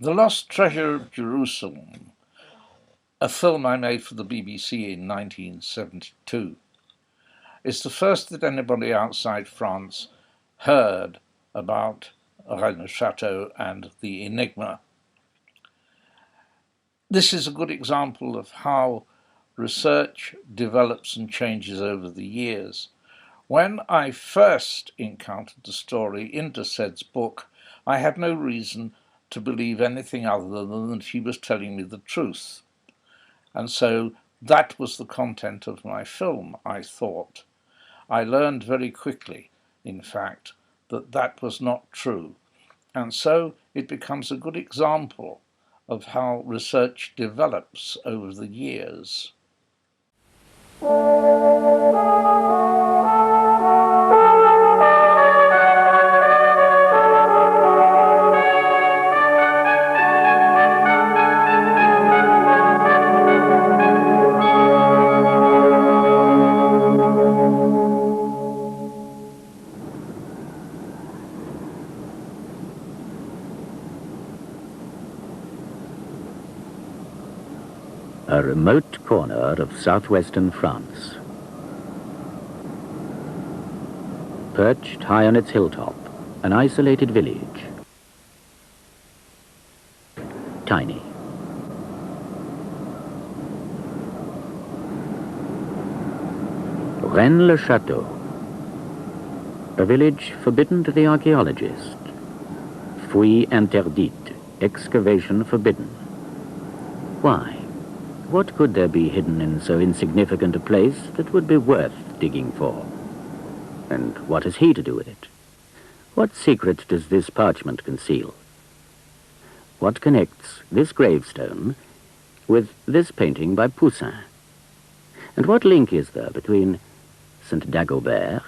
The Lost Treasure of Jerusalem, a film I made for the BBC in 1972, is the first that anybody outside France heard about Rennes le Chateau and the enigma. This is a good example of how research develops and changes over the years. When I first encountered the story in de Sède's book, I had no reason to believe anything other than that he was telling me the truth. And so that was the content of my film, I thought. I learned very quickly, in fact, that that was not true. And so it becomes a good example of how research develops over the years. A remote corner of southwestern France. Perched high on its hilltop, an isolated village. Tiny. Rennes le Chateau. A village forbidden to the archaeologist. Fouille interdite, excavation forbidden. Why? What could there be hidden in so insignificant a place that would be worth digging for? And what has he to do with it? What secret does this parchment conceal? What connects this gravestone with this painting by Poussin? And what link is there between St. Dagobert,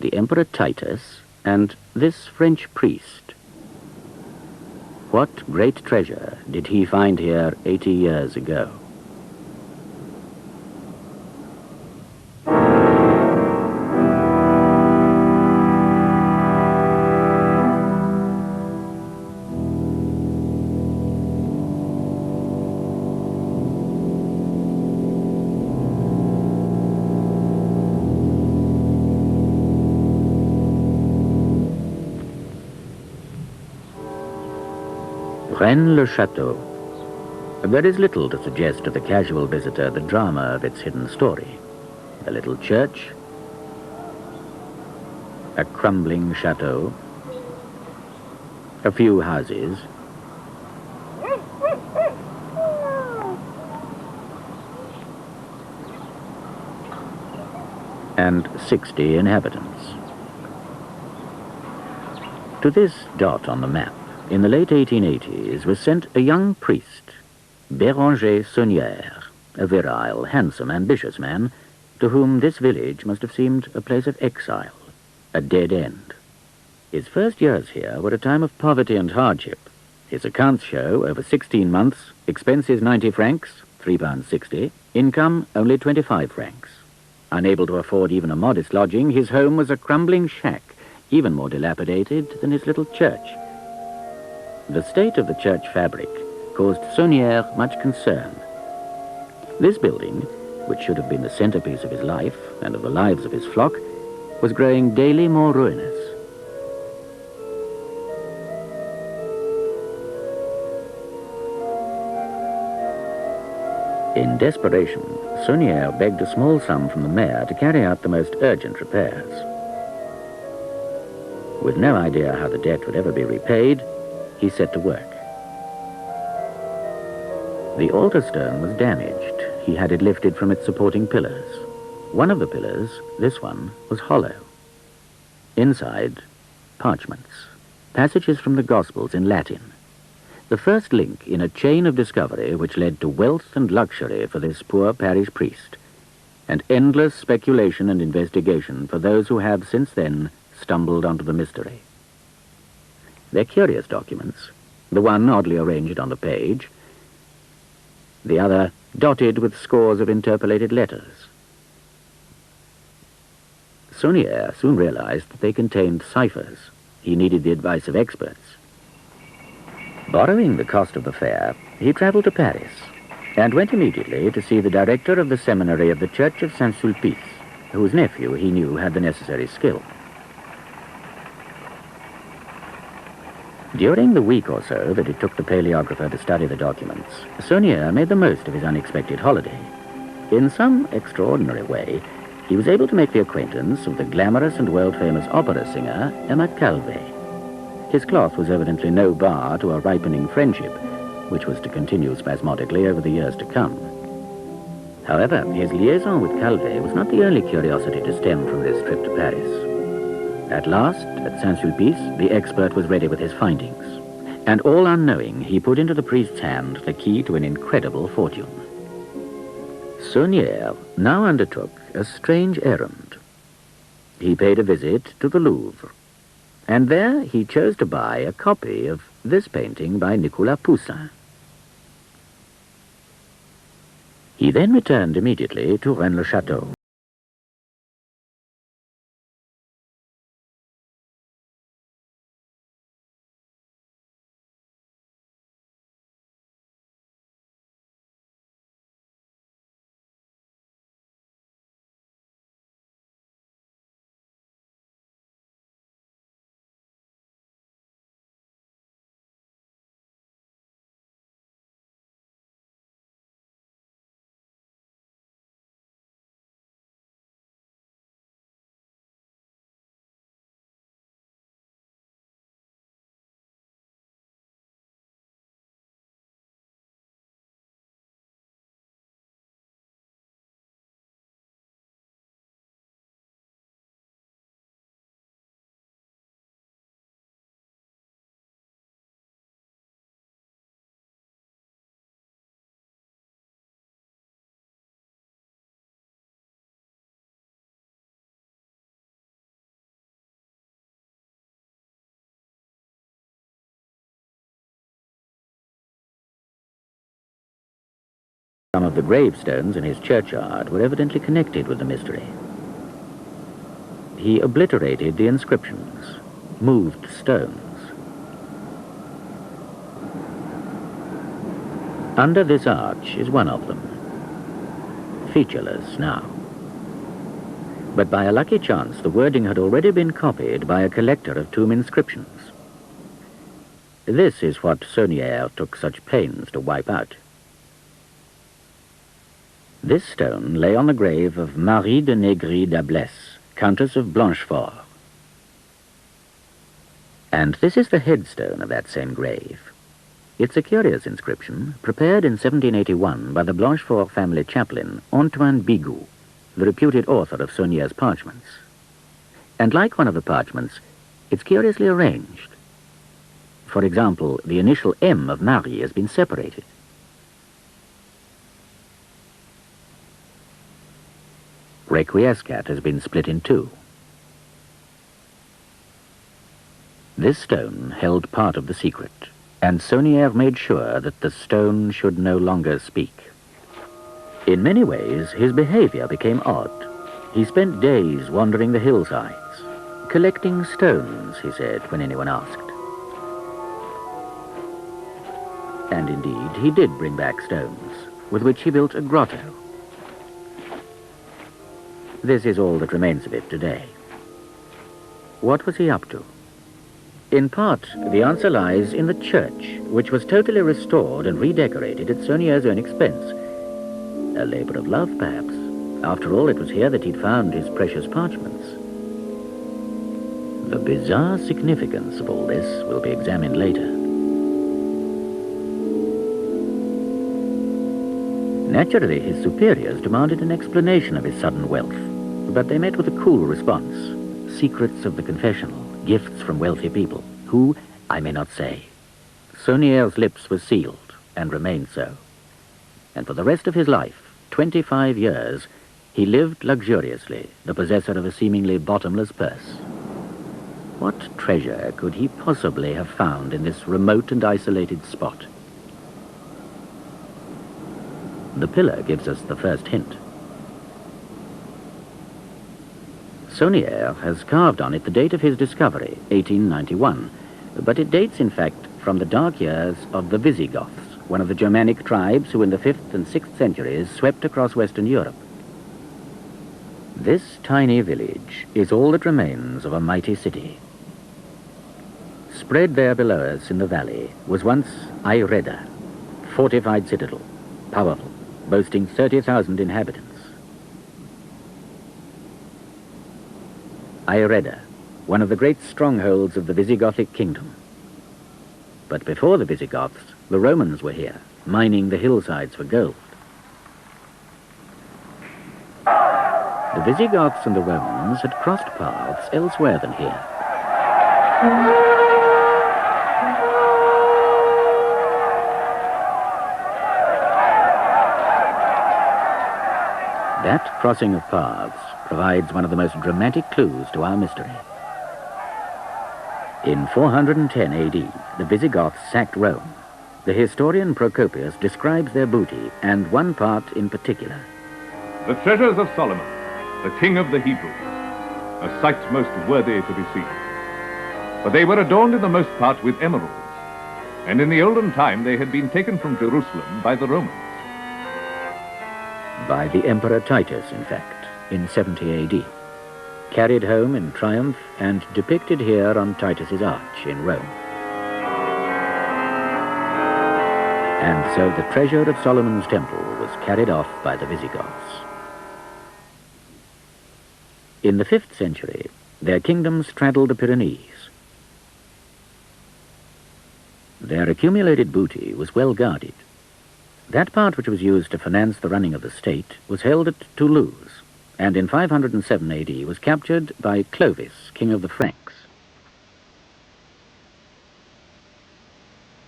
the Emperor Titus, and this French priest? What great treasure did he find here 80 years ago? Rennes le Chateau. There is little to suggest to the casual visitor the drama of its hidden story. A little church, a crumbling chateau, a few houses, and 60 inhabitants. To this dot on the map, in the late 1880s, was sent a young priest, Béranger Saunière, a virile, handsome, ambitious man, to whom this village must have seemed a place of exile, a dead end. His first years here were a time of poverty and hardship. His accounts show over 16 months, expenses 90 francs, £3.60, income only 25 francs. Unable to afford even a modest lodging, his home was a crumbling shack, even more dilapidated than his little church. The state of the church fabric caused Saunière much concern. This building, which should have been the centerpiece of his life and of the lives of his flock, was growing daily more ruinous. In desperation, Saunière begged a small sum from the mayor to carry out the most urgent repairs. With no idea how the debt would ever be repaid, he set to work. The altar stone was damaged. He had it lifted from its supporting pillars. One of the pillars, this one, was hollow. Inside, parchments, passages from the Gospels in Latin. The first link in a chain of discovery which led to wealth and luxury for this poor parish priest, and endless speculation and investigation for those who have since then stumbled onto the mystery. They're curious documents, the one oddly arranged on the page, the other dotted with scores of interpolated letters. Saunière soon realized that they contained ciphers. He needed the advice of experts. Borrowing the cost of the fare, he travelled to Paris and went immediately to see the director of the seminary of the Church of Saint-Sulpice, whose nephew he knew had the necessary skill. During the week or so that it took the paleographer to study the documents, Saunière made the most of his unexpected holiday. In some extraordinary way, he was able to make the acquaintance of the glamorous and world-famous opera singer Emma Calvé. His cloth was evidently no bar to a ripening friendship, which was to continue spasmodically over the years to come. However, his liaison with Calvé was not the only curiosity to stem from this trip to Paris. At last, at Saint-Sulpice, the expert was ready with his findings, and all unknowing, he put into the priest's hand the key to an incredible fortune. Saunière now undertook a strange errand. He paid a visit to the Louvre, and there he chose to buy a copy of this painting by Nicolas Poussin. He then returned immediately to Rennes le Chateau. Some of the gravestones in his churchyard were evidently connected with the mystery. He obliterated the inscriptions, moved stones. Under this arch is one of them, featureless now. But by a lucky chance, the wording had already been copied by a collector of tomb inscriptions. This is what Saunière took such pains to wipe out. This stone lay on the grave of Marie de Négry d'Ablesse, Countess of Blanchefort. And this is the headstone of that same grave. It's a curious inscription, prepared in 1781 by the Blanchefort family chaplain Antoine Bigot, the reputed author of Saunière's parchments. And like one of the parchments, it's curiously arranged. For example, the initial M of Marie has been separated. Requiescat has been split in two. This stone held part of the secret, and Saunière made sure that the stone should no longer speak. In many ways, his behavior became odd. He spent days wandering the hillsides, collecting stones, he said, when anyone asked. And indeed, he did bring back stones, with which he built a grotto. This is all that remains of it today. What was he up to? In part, the answer lies in the church, which was totally restored and redecorated at Saunière's own expense. A labor of love, perhaps. After all, it was here that he'd found his precious parchments. The bizarre significance of all this will be examined later. Naturally, his superiors demanded an explanation of his sudden wealth, but they met with a cool response. Secrets of the confessional, gifts from wealthy people, who, I may not say. Saunière's lips were sealed, and remained so. And for the rest of his life, 25 years, he lived luxuriously, the possessor of a seemingly bottomless purse. What treasure could he possibly have found in this remote and isolated spot? The pillar gives us the first hint. Saunière has carved on it the date of his discovery, 1891, but it dates, in fact, from the dark years of the Visigoths, one of the Germanic tribes who in the 5th and 6th centuries swept across Western Europe. This tiny village is all that remains of a mighty city. Spread there below us in the valley was once Aireda, fortified citadel, powerful, boasting 30,000 inhabitants. Aireda, one of the great strongholds of the Visigothic kingdom. But before the Visigoths, the Romans were here, mining the hillsides for gold. The Visigoths and the Romans had crossed paths elsewhere than here. That crossing of paths provides one of the most dramatic clues to our mystery. In 410 AD, the Visigoths sacked Rome. The historian Procopius describes their booty, and one part in particular. The treasures of Solomon, the king of the Hebrews, a sight most worthy to be seen. For they were adorned in the most part with emeralds, and in the olden time they had been taken from Jerusalem by the Romans. By the Emperor Titus, in fact, in 70 AD. Carried home in triumph and depicted here on Titus's arch in Rome. And so the treasure of Solomon's temple was carried off by the Visigoths. In the 5th century, their kingdom straddled the Pyrenees. Their accumulated booty was well guarded. That part which was used to finance the running of the state was held at Toulouse, and in 507 AD was captured by Clovis, king of the Franks.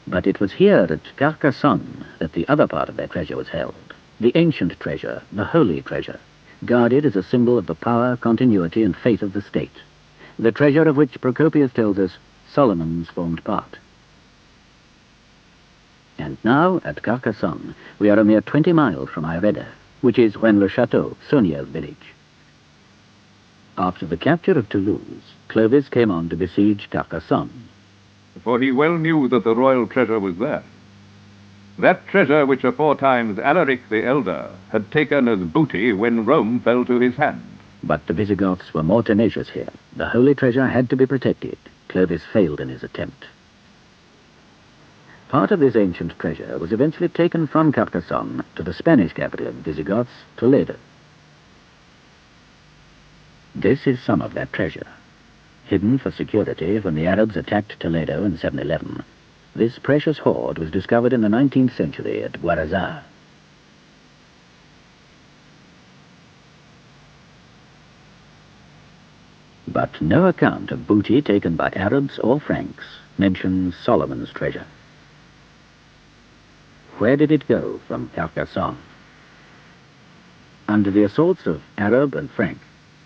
But it was here at Carcassonne that the other part of their treasure was held, the ancient treasure, the holy treasure, guarded as a symbol of the power, continuity, and faith of the state, the treasure of which Procopius tells us Solomon's formed part. And now, at Carcassonne, we are a mere 20 miles from Aireda, which is Rennes le Chateau, Saunier's village. After the capture of Toulouse, Clovis came on to besiege Carcassonne. For he well knew that the royal treasure was there. That treasure which aforetimes Alaric the Elder had taken as booty when Rome fell to his hand. But the Visigoths were more tenacious here. The holy treasure had to be protected. Clovis failed in his attempt. Part of this ancient treasure was eventually taken from Carcassonne to the Spanish capital of Visigoths, Toledo. This is some of that treasure. Hidden for security when the Arabs attacked Toledo in 711, this precious hoard was discovered in the 19th century at Guarazar. But no account of booty taken by Arabs or Franks mentions Solomon's treasure. Where did it go from Carcassonne? Under the assaults of Arab and Frank,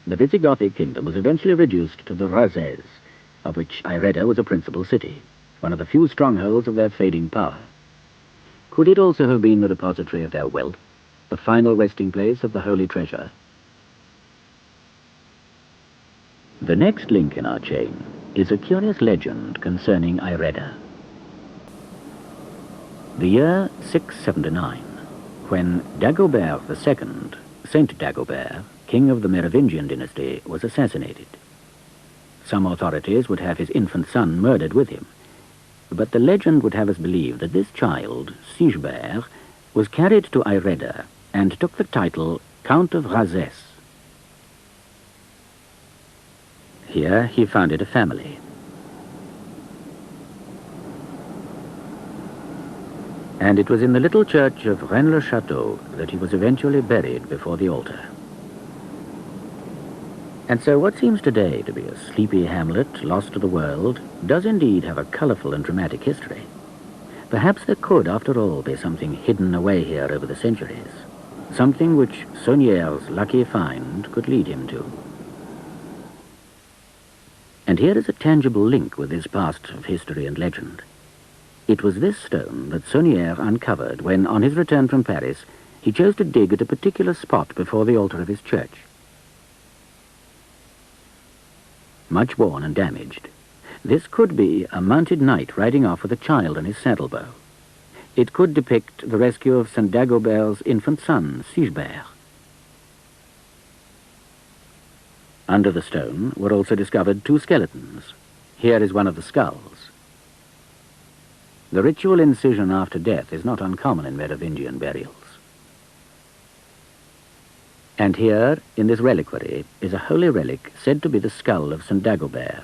the Visigothic kingdom was eventually reduced to the Razes, of which Aireda was a principal city, one of the few strongholds of their fading power. Could it also have been the repository of their wealth, the final resting place of the holy treasure? The next link in our chain is a curious legend concerning Aireda. The year 679, when Dagobert II, Saint Dagobert, king of the Merovingian dynasty, was assassinated. Some authorities would have his infant son murdered with him, but the legend would have us believe that this child, Sigebert, was carried to Aireda and took the title Count of Razes. Here he founded a family. And it was in the little church of Rennes le Chateau that he was eventually buried before the altar. And so what seems today to be a sleepy hamlet lost to the world does indeed have a colorful and dramatic history. Perhaps there could, after all, be something hidden away here over the centuries, something which Saunier's lucky find could lead him to. And here is a tangible link with his past of history and legend. It was this stone that Saunier uncovered when, on his return from Paris, he chose to dig at a particular spot before the altar of his church. Much worn and damaged, This could be a mounted knight riding off with a child on his saddlebow. It could depict the rescue of St. Dagobert's infant son, Sigebert. Under the stone were also discovered 2 skeletons. Here is one of the skulls. The ritual incision after death is not uncommon in Merovingian burials. And here, in this reliquary, is a holy relic said to be the skull of St. Dagobert.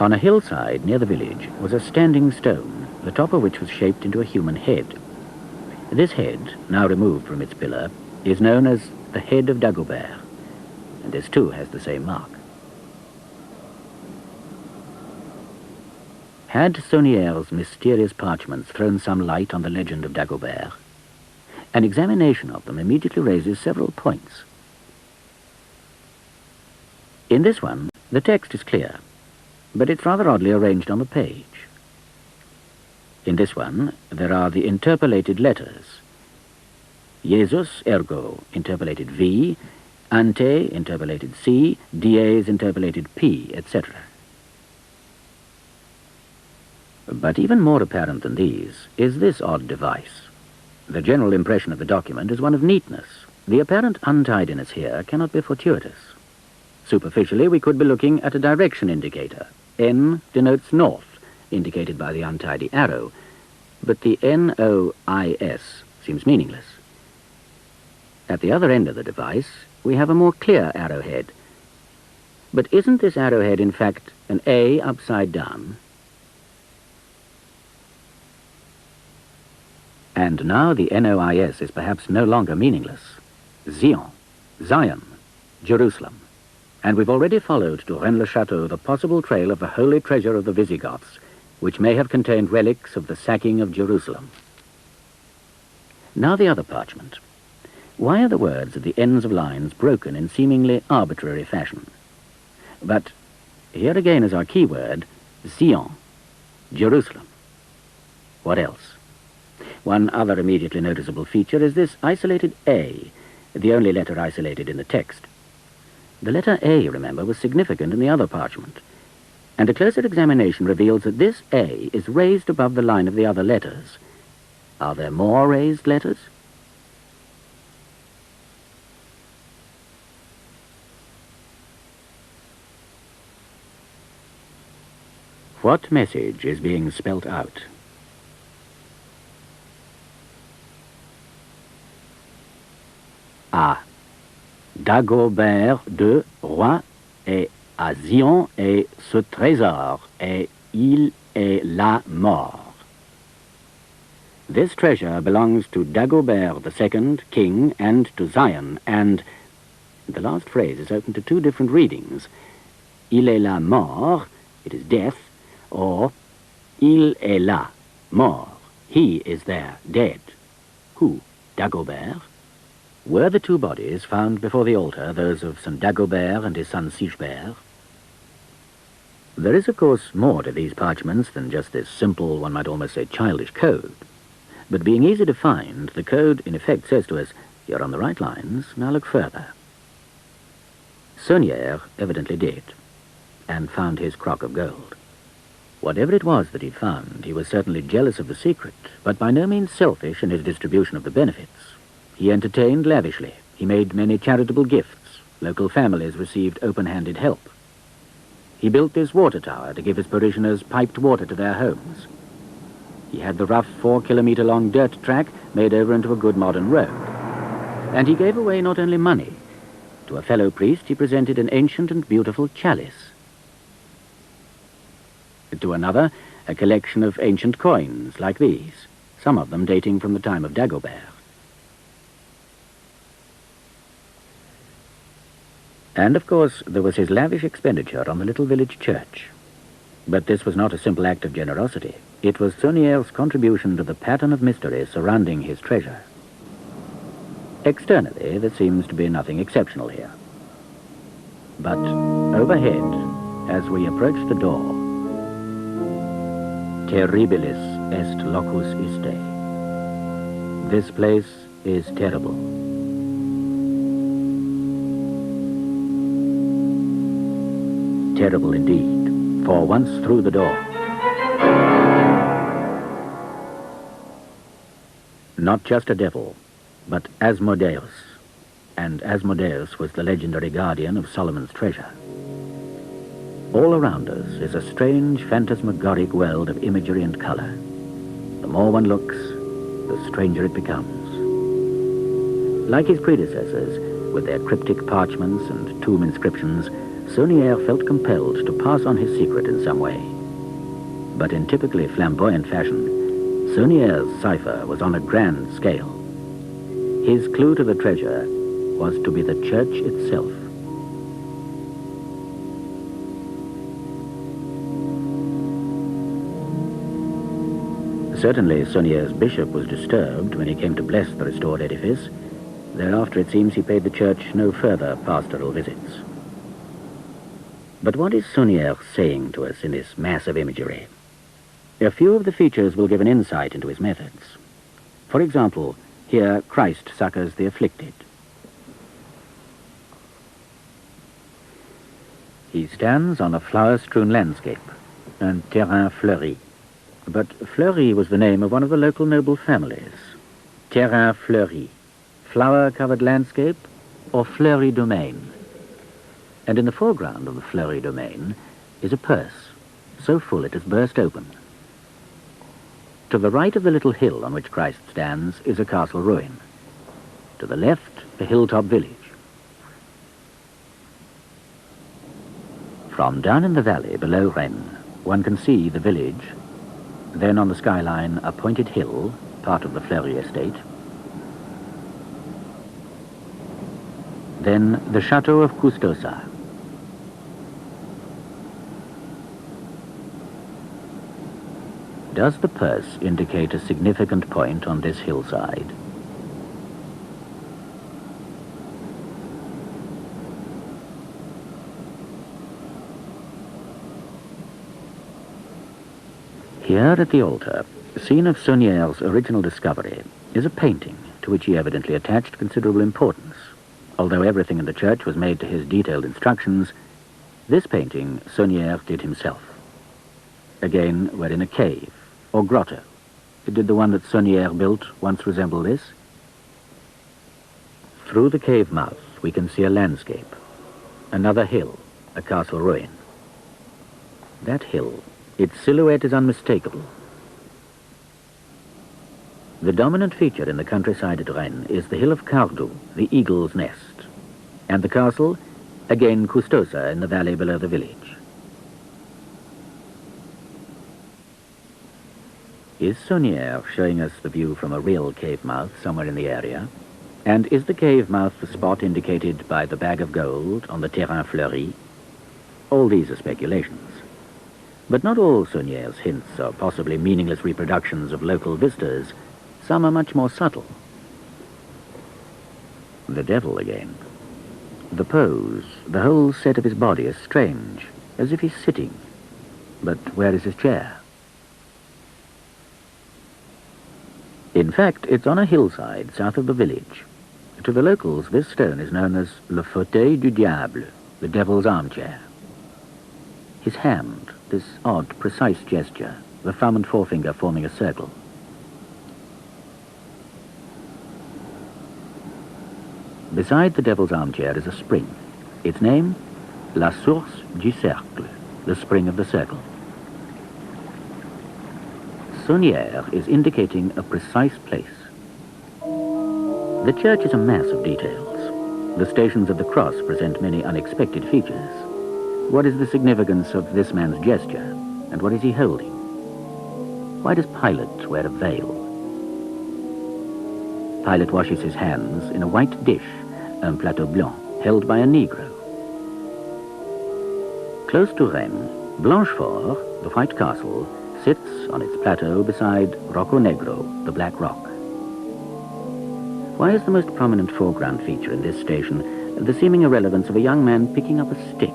On a hillside near the village was a standing stone, the top of which was shaped into a human head. This head, now removed from its pillar, is known as the head of Dagobert, and this too has the same mark. Had Saunier's mysterious parchments thrown some light on the legend of Dagobert? An examination of them immediately raises several points. In this one, the text is clear, but it's rather oddly arranged on the page. In this one, there are the interpolated letters. Jesus, ergo, interpolated V, ante, interpolated C, dies, interpolated P, etc. But even more apparent than these is this odd device. The general impression of the document is one of neatness. The apparent untidiness here cannot be fortuitous. Superficially, we could be looking at a direction indicator. N denotes north, indicated by the untidy arrow, but the NOIS seems meaningless. At the other end of the device, we have a more clear arrowhead. But isn't this arrowhead, in fact, an A upside down? And now the NOIS is perhaps no longer meaningless. Zion, Jerusalem. And we've already followed to Rennes le Chateau the possible trail of the holy treasure of the Visigoths, which may have contained relics of the sacking of Jerusalem. Now the other parchment. Why are the words at the ends of lines broken in seemingly arbitrary fashion? But here again is our key word, Zion, Jerusalem. What else? One other immediately noticeable feature is this isolated A, the only letter isolated in the text. The letter A, remember, was significant in the other parchment, and a closer examination reveals that this A is raised above the line of the other letters. Are there more raised letters? What message is being spelt out? À Dagobert de Roi et à Zion et ce trésor et il est la mort. This treasure belongs to Dagobert II, king, and to Zion, and the last phrase is open to 2 different readings. Il est la mort, it is death, or il est là, mort, he is there, dead. Who? Dagobert? Were the 2 bodies found before the altar those of St. Dagobert and his son Sigebert? There is, of course, more to these parchments than just this simple, one might almost say childish code. But being easy to find, the code in effect says to us, you're on the right lines, now look further. Saunier evidently did, and found his crock of gold. Whatever it was that he'd found, he was certainly jealous of the secret, but by no means selfish in his distribution of the benefits. He entertained lavishly. He made many charitable gifts. Local families received open-handed help. He built this water tower to give his parishioners piped water to their homes. He had the rough 4-kilometer-long dirt track made over into a good modern road. And he gave away not only money. To a fellow priest he presented an ancient and beautiful chalice. To another, a collection of ancient coins like these, some of them dating from the time of Dagobert. And, of course, there was his lavish expenditure on the little village church. But this was not a simple act of generosity. It was Saunier's contribution to the pattern of mystery surrounding his treasure. Externally, there seems to be nothing exceptional here. But overhead, as we approach the door, terribilis est locus iste. This place is terrible. terrible indeed, for once through the door, not just a devil, but Asmodeus, and Asmodeus was the legendary guardian of Solomon's treasure. All around us is a strange phantasmagoric world of imagery and color. The more one looks, the stranger it becomes. Like his predecessors, with their cryptic parchments and tomb inscriptions, Saunière felt compelled to pass on his secret in some way. But in typically flamboyant fashion, Saunière's cipher was on a grand scale. His clue to the treasure was to be the church itself. Certainly, Saunière's bishop was disturbed when he came to bless the restored edifice. Thereafter, it seems, he paid the church no further pastoral visits. But what is Saunière saying to us in this mass of imagery? A few of the features will give an insight into his methods. For example, here Christ succors the afflicted. He stands on a flower-strewn landscape, un terrain fleuri. But Fleury was the name of one of the local noble families. Terrain fleuri, flower-covered landscape, or fleury domain. And in the foreground of the fleury domain is a purse, so full it has burst open. To the right of the little hill on which Christ stands is a castle ruin. To the left, a hilltop village. From down in the valley below Rennes, one can see the village. Then on the skyline, a pointed hill, part of the Fleury estate. Then the Chateau of Custosa. Does the purse indicate a significant point on this hillside? Here at the altar, scene of Saunière's original discovery, is a painting to which he evidently attached considerable importance. Although everything in the church was made to his detailed instructions, this painting Saunière did himself. Again, we're in a cave, or grotto. Did the one that Saunière built once resemble this? Through the cave mouth, we can see a landscape, another hill, a castle ruin. That hill, its silhouette is unmistakable. The dominant feature in the countryside at Rennes is the hill of Cardou, the eagle's nest, and the castle, again Custosa in the valley below the village. Is Saunière showing us the view from a real cave mouth somewhere in the area? And is the cave mouth the spot indicated by the bag of gold on the terrain fleuri? All these are speculations. But not all Saunière's hints are possibly meaningless reproductions of local vistas. Some are much more subtle. The devil again. The pose, the whole set of his body is strange, as if he's sitting. But where is his chair? In fact, it's on a hillside south of the village. To the locals, this stone is known as le fauteuil du diable, the devil's armchair. His hand, this odd, precise gesture, the thumb and forefinger forming a circle. Beside the devil's armchair is a spring. Its name, la source du cercle, the spring of the circle. Saunière is indicating a precise place. The church is a mass of details. The stations of the cross present many unexpected features. What is the significance of this man's gesture, and what is he holding? Why does Pilate wear a veil? Pilate washes his hands in a white dish, un plateau blanc, held by a Negro. Close to Rennes, Blanchefort, the White Castle, sits on its plateau beside Rocco Negro, the Black Rock. Why is the most prominent foreground feature in this station the seeming irrelevance of a young man picking up a stick?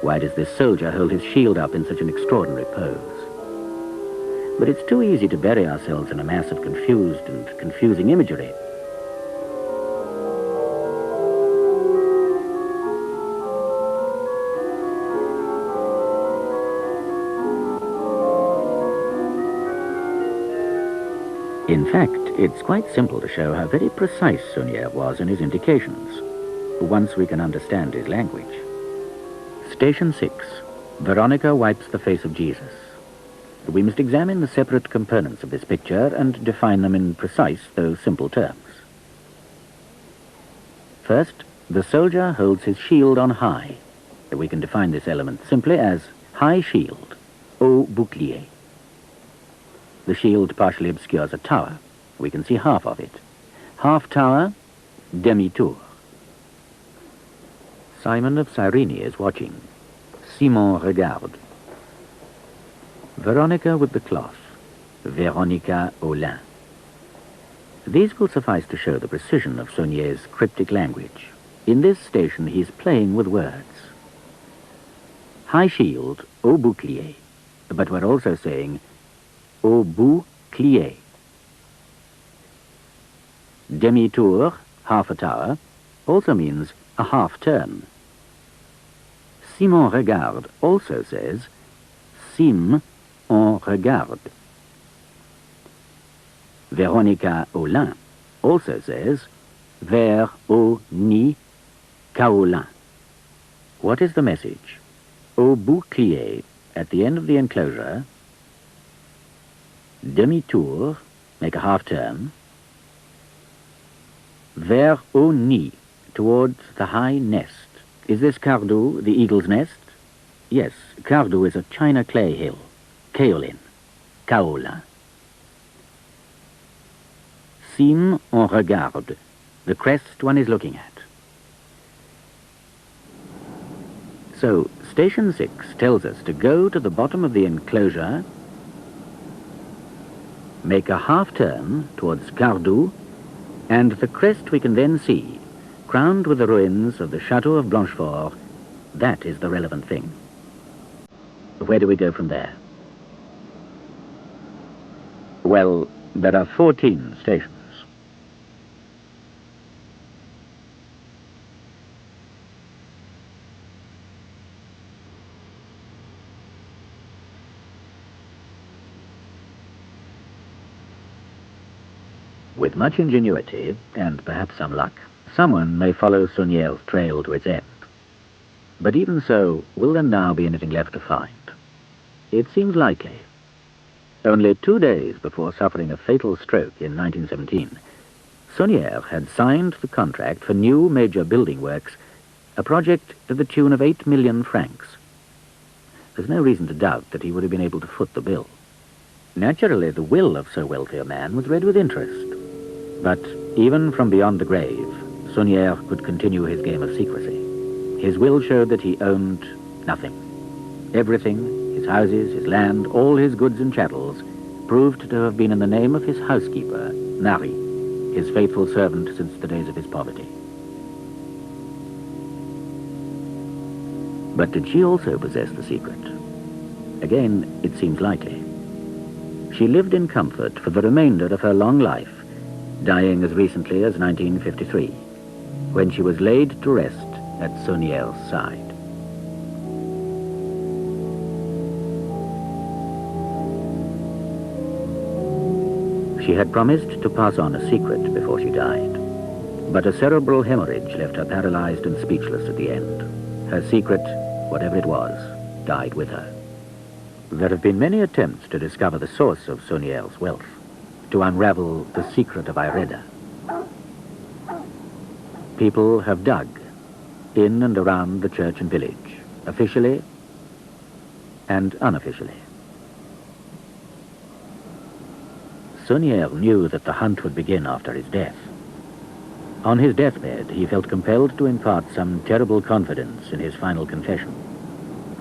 Why does this soldier hold his shield up in such an extraordinary pose? But it's too easy to bury ourselves in a mass of confused and confusing imagery. In fact, it's quite simple to show how very precise Saunière was in his indications, once we can understand his language. Station 6. Veronica wipes the face of Jesus. We must examine the separate components of this picture and define them in precise, though simple terms. First, the soldier holds his shield on high. We can define this element simply as high shield, haut bouclier. The shield partially obscures a tower. We can see half of it. Half tower, demi-tour. Simon of Cyrene is watching. Simon regarde. Veronica with the cloth. Véronica au lin. These will suffice to show the precision of Saunière's cryptic language. In this station, he's playing with words. High shield, haut bouclier. But we're also saying haut bouclier. Demi-tour, half a tower, also means a half turn. Simon regarde also says Sim on regarde. Véronica au lin also says vers au nid kaolin. What is the message? Au bouclier, at the end of the enclosure, demi-tour, make a half turn, vers au nid, towards the high nest. Is this Cardoux, the eagle's nest? Yes, Cardoux is a china clay hill, kaolin, kaolin. Cime on regarde, the crest one is looking at. So, Station 6 tells us to go to the bottom of the enclosure, make a half turn towards Cardoux, and the crest we can then see, crowned with the ruins of the Chateau of Blanchefort. That is the relevant thing. Where do we go from there? Well, there are 14 stations. With much ingenuity, and perhaps some luck, someone may follow Saunière's trail to its end. But even so, will there now be anything left to find? It seems likely. Only 2 days before suffering a fatal stroke in 1917, Saunière had signed the contract for new major building works, a project to the tune of 8 million francs. There's no reason to doubt that he would have been able to foot the bill. Naturally, the will of so wealthy a man was read with interest. But even from beyond the grave, Saunière could continue his game of secrecy. His will showed that he owned nothing. Everything, his houses, his land, all his goods and chattels, proved to have been in the name of his housekeeper, Marie, his faithful servant since the days of his poverty. But did she also possess the secret? Again, it seems likely. She lived in comfort for the remainder of her long life, dying as recently as 1953, when she was laid to rest at Saunière's side. She had promised to pass on a secret before she died, but a cerebral hemorrhage left her paralyzed and speechless at the end. Her secret, whatever it was, died with her. There have been many attempts to discover the source of Saunière's wealth, to unravel the secret of Ireda. People have dug in and around the church and village, officially and unofficially. Saunière knew that the hunt would begin after his death. On his deathbed, he felt compelled to impart some terrible confidence in his final confession.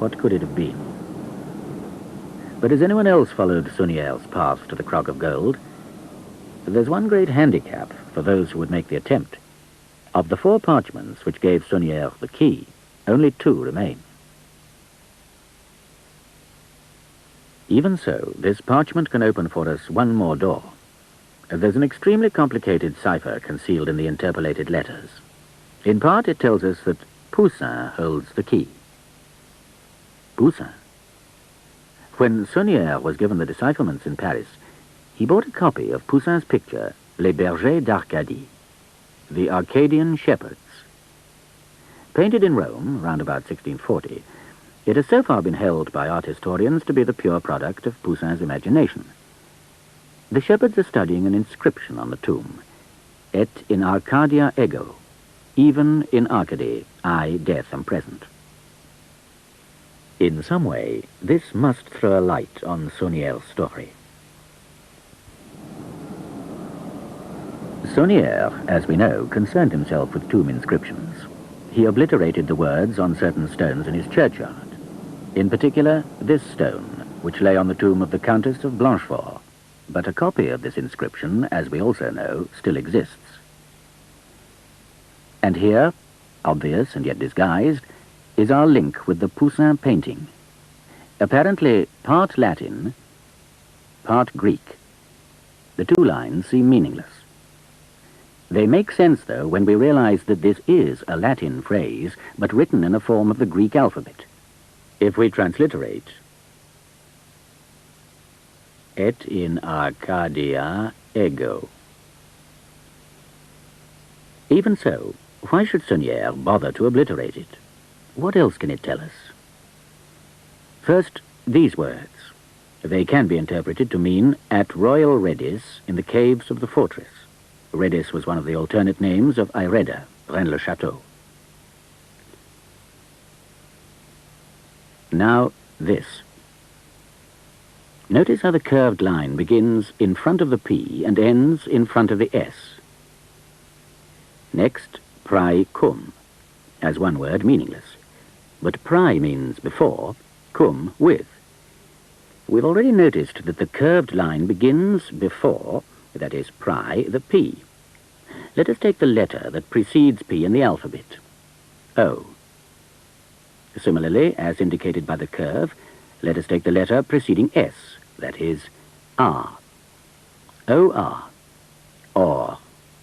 What could it have been? But as anyone else followed Saunière's path to the crock of gold, there's one great handicap for those who would make the attempt. Of the 4 parchments which gave Saunière the key, only 2 remain. Even so, this parchment can open for us one more door. There's an extremely complicated cipher concealed in the interpolated letters. In part, it tells us that Poussin holds the key. Poussin. When Saunière was given the decipherments in Paris, he bought a copy of Poussin's picture, Les Bergers d'Arcadie, the Arcadian Shepherds. Painted in Rome, round about 1640, it has so far been held by art historians to be the pure product of Poussin's imagination. The shepherds are studying an inscription on the tomb, Et in Arcadia ego, even in Arcady, I, death, am present. In some way, this must throw a light on Saunier's story. Saunier, as we know, concerned himself with tomb inscriptions. He obliterated the words on certain stones in his churchyard. In particular, this stone, which lay on the tomb of the Countess of Blanchefort. But a copy of this inscription, as we also know, still exists. And here, obvious and yet disguised, is our link with the Poussin painting. Apparently part Latin, part Greek. The two lines seem meaningless. They make sense, though, when we realize that this is a Latin phrase, but written in a form of the Greek alphabet. If we transliterate, Et in Arcadia ego. Even so, why should Saunier bother to obliterate it? What else can it tell us? First, these words. They can be interpreted to mean at Royal Redis in the caves of the fortress. Redis was one of the alternate names of Ireda, Rennes le Chateau. Now, this. Notice how the curved line begins in front of the P and ends in front of the S. Next, prae cum, as one word meaningless. But prae means before, cum with. We've already noticed that the curved line begins before, that is prae, the P. Let us take the letter that precedes P in the alphabet, O. Similarly, as indicated by the curve, let us take the letter preceding S, that is R. O-R, or,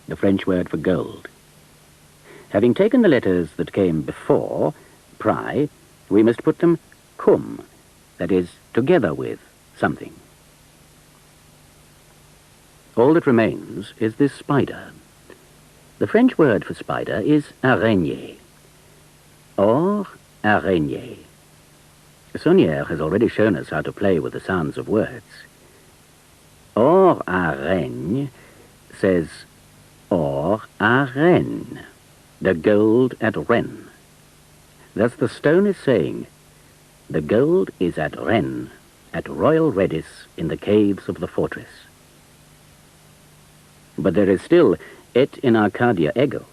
the French word for gold. Having taken the letters that came before, prae, we must put them cum, that is, together with something. All that remains is this spider. The French word for spider is araignée, or araignée. Saunier has already shown us how to play with the sounds of words. Or araigne says or arène, the gold at Rennes. Thus the stone is saying, the gold is at Rennes, at Royal Redis in the caves of the fortress. But there is still et in Arcadia ego.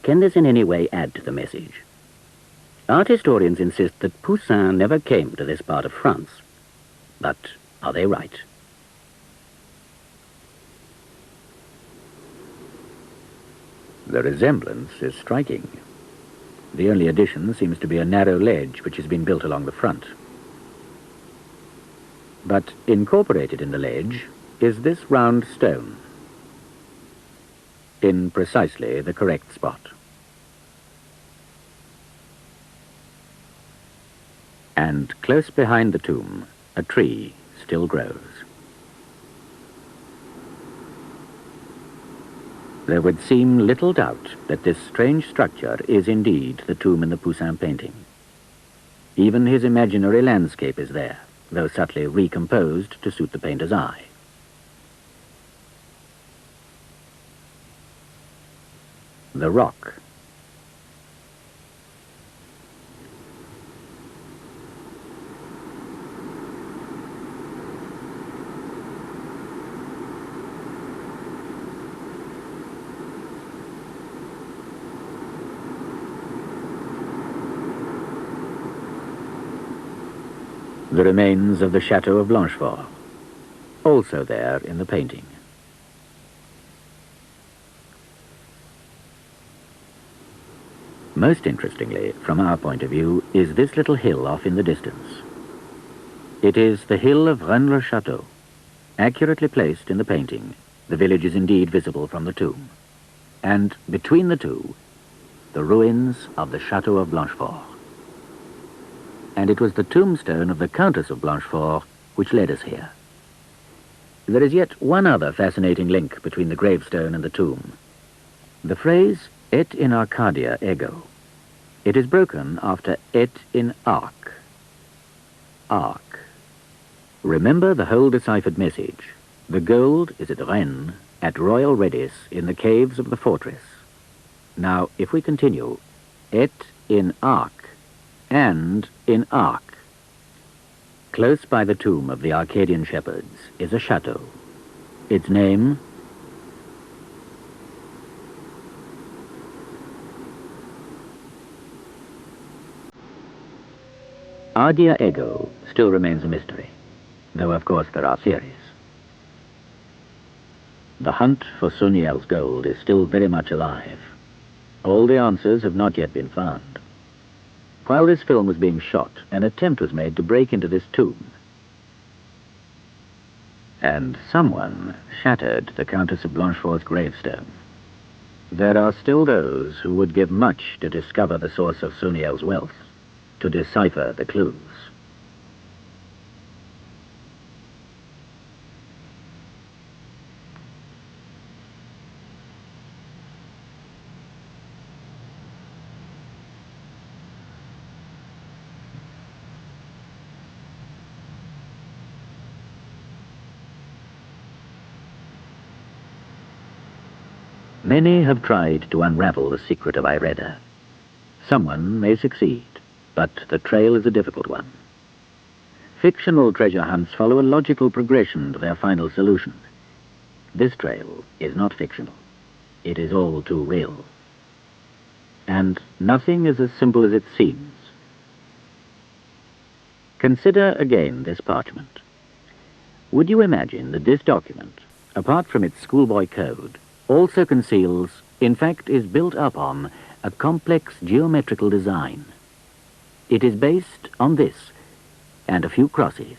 Can this in any way add to the message? Art historians insist that Poussin never came to this part of France. But are they right? The resemblance is striking. The only addition seems to be a narrow ledge which has been built along the front. But incorporated in the ledge is this round stone, in precisely the correct spot. And close behind the tomb, a tree still grows. There would seem little doubt that this strange structure is indeed the tomb in the Poussin painting. Even his imaginary landscape is there, though subtly recomposed to suit the painter's eye. The rock. The remains of the Chateau of Blanchefort, also there in the painting. Most interestingly, from our point of view, is this little hill off in the distance. It is the hill of Rennes le Chateau. Accurately placed in the painting, the village is indeed visible from the tomb. And between the two, the ruins of the Chateau of Blanchefort. And it was the tombstone of the Countess of Blanchefort which led us here. There is yet one other fascinating link between the gravestone and the tomb. The phrase, et in Arcadia ego. It is broken after et in arc. Arc. Remember the whole deciphered message. The gold is at Rennes, at royal Redis, in the caves of the fortress. Now, if we continue, et in arc, and in arc. Close by the tomb of the Arcadian shepherds is a chateau. Its name, Ardia Ego, still remains a mystery, though of course there are theories. The hunt for Suniel's gold is still very much alive. All the answers have not yet been found. While this film was being shot, an attempt was made to break into this tomb. And someone shattered the Countess of Blanchefort's gravestone. There are still those who would give much to discover the source of Suniel's wealth, to decipher the clues. Many have tried to unravel the secret of Ireda. Someone may succeed, but the trail is a difficult one. Fictional treasure hunts follow a logical progression to their final solution. This trail is not fictional. It is all too real. And nothing is as simple as it seems. Consider again this parchment. Would you imagine that this document, apart from its schoolboy code, also conceals, in fact is built up on, a complex geometrical design? It is based on this, and a few crosses.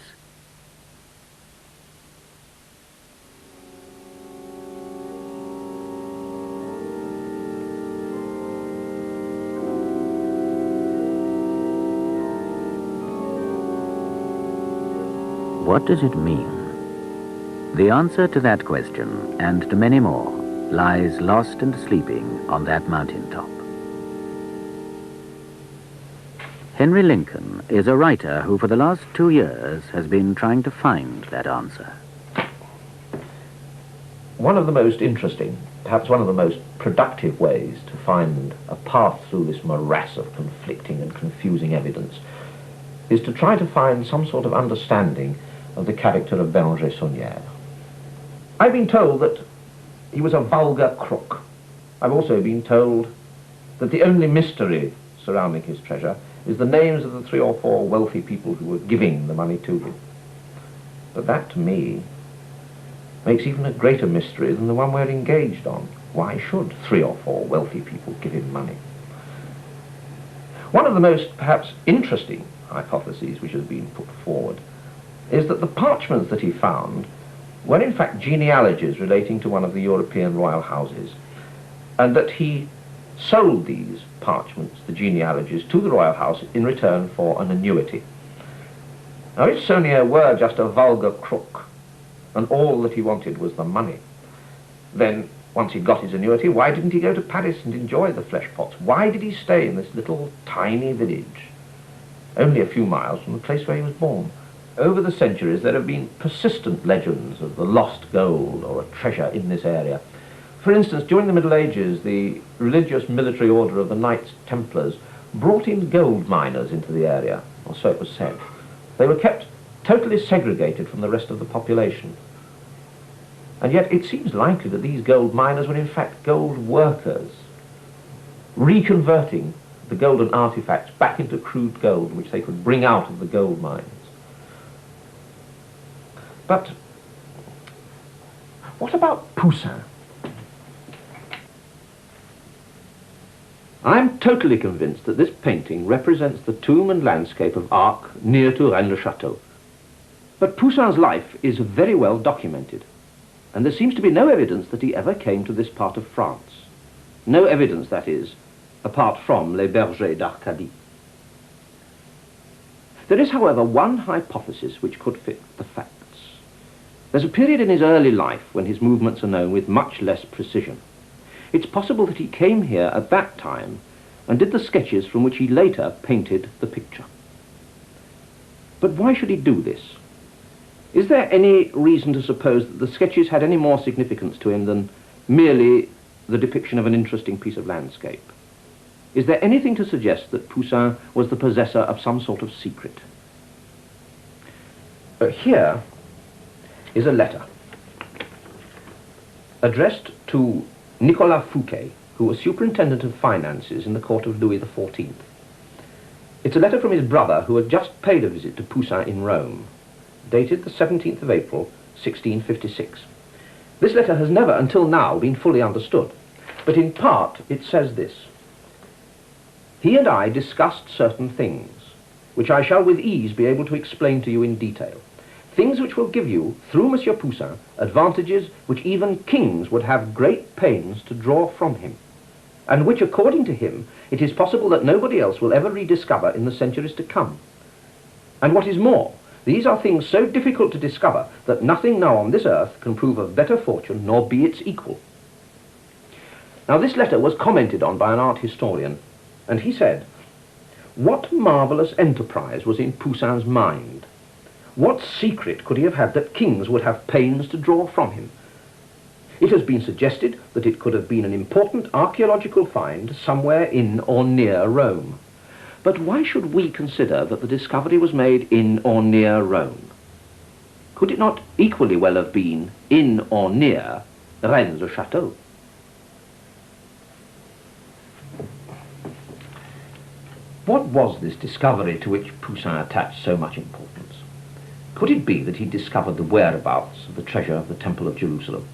What does it mean? The answer to that question, and to many more, lies lost and sleeping on that mountaintop. Henry Lincoln is a writer who for the last 2 years has been trying to find that answer. One of the most interesting, perhaps one of the most productive ways to find a path through this morass of conflicting and confusing evidence is to try to find some sort of understanding of the character of Béranger Saunière. I've been told that he was a vulgar crook. I've also been told that the only mystery surrounding his treasure is the names of the 3 or 4 wealthy people who were giving the money to him. But that, to me, makes even a greater mystery than the one we're engaged on. Why should 3 or 4 wealthy people give him money? One of the most, perhaps, interesting hypotheses which has been put forward is that the parchments that he found were in fact genealogies relating to one of the European royal houses, and that he sold these parchments, the genealogies, to the royal house in return for an annuity. Now, if Saunière were just a vulgar crook, and all that he wanted was the money, then once he'd got his annuity, why didn't he go to Paris and enjoy the flesh pots? Why did he stay in this little tiny village, only a few miles from the place where he was born? Over the centuries, there have been persistent legends of the lost gold or a treasure in this area. For instance, during the Middle Ages, the religious military order of the Knights Templars brought in gold miners into the area, or so it was said. They were kept totally segregated from the rest of the population. And yet it seems likely that these gold miners were in fact gold workers, reconverting the golden artifacts back into crude gold, which they could bring out of the gold mines. But what about Poussin? I'm totally convinced that this painting represents the tomb and landscape of Arques near to Rennes le Chateau. But Poussin's life is very well documented, and there seems to be no evidence that he ever came to this part of France. No evidence, that is, apart from Les Bergers d'Arcadie. There is, however, one hypothesis which could fit the facts. There's a period in his early life when his movements are known with much less precision. It's possible that he came here at that time and did the sketches from which he later painted the picture. But why should he do this? Is there any reason to suppose that the sketches had any more significance to him than merely the depiction of an interesting piece of landscape? Is there anything to suggest that Poussin was the possessor of some sort of secret? Here is a letter addressed to Nicolas Fouquet, who was superintendent of finances in the court of Louis XIV. It's a letter from his brother, who had just paid a visit to Poussin in Rome, dated the 17th of April, 1656. This letter has never until now been fully understood, but in part it says this: "He and I discussed certain things, which I shall with ease be able to explain to you in detail. Things which will give you, through Monsieur Poussin, advantages which even kings would have great pains to draw from him, and which, according to him, it is possible that nobody else will ever rediscover in the centuries to come. And what is more, these are things so difficult to discover that nothing now on this earth can prove of better fortune nor be its equal." Now this letter was commented on by an art historian, and he said, "What marvellous enterprise was in Poussin's mind? What secret could he have had that kings would have pains to draw from him? It has been suggested that it could have been an important archaeological find somewhere in or near Rome. But why should we consider that the discovery was made in or near Rome? Could it not equally well have been in or near Rennes le Chateau?" What was this discovery to which Poussin attached so much importance? Could it be that he discovered the whereabouts of the treasure of the Temple of Jerusalem?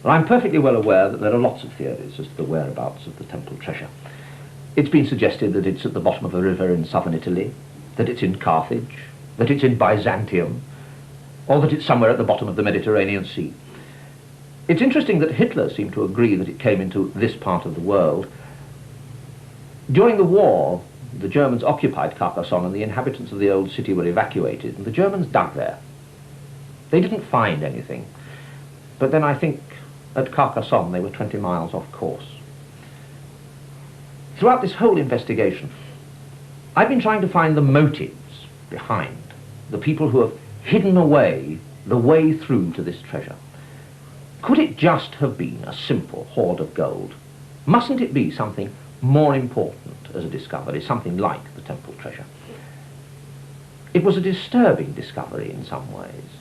Well, I'm perfectly well aware that there are lots of theories as to the whereabouts of the temple treasure. It's been suggested that it's at the bottom of a river in southern Italy, that it's in Carthage, that it's in Byzantium, or that it's somewhere at the bottom of the Mediterranean Sea. It's interesting that Hitler seemed to agree that it came into this part of the world. During the war, the Germans occupied Carcassonne and the inhabitants of the old city were evacuated, and the Germans dug there. They didn't find anything, but then I think at Carcassonne they were 20 miles off course. Throughout this whole investigation, I've been trying to find the motives behind the people who have hidden away the way through to this treasure. Could it just have been a simple hoard of gold? Mustn't it be something more important as a discovery, something like the temple treasure? It was a disturbing discovery in some ways.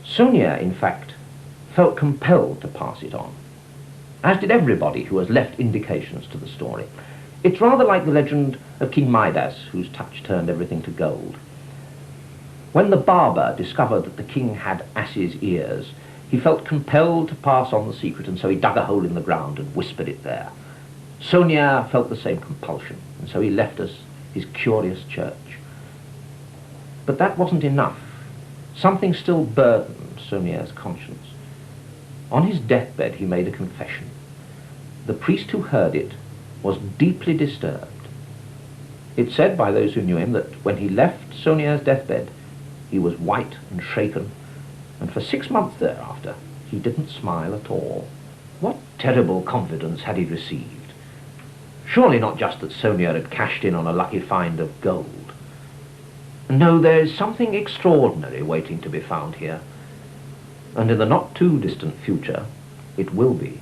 Saunière, in fact, felt compelled to pass it on, as did everybody who has left indications to the story. It's rather like the legend of King Midas, whose touch turned everything to gold. When the barber discovered that the king had ass's ears, he felt compelled to pass on the secret, and so he dug a hole in the ground and whispered it there. Saunière felt the same compulsion, and so he left us his curious church. But that wasn't enough. Something still burdened Saunière's conscience. On his deathbed he made a confession. The priest who heard it was deeply disturbed. It's said by those who knew him that when he left Saunière's deathbed, he was white and shaken, and for 6 months thereafter he didn't smile at all. What terrible confidence had he received? Surely not just that Saunière had cashed in on a lucky find of gold. No, there is something extraordinary waiting to be found here, and in the not too distant future it will be.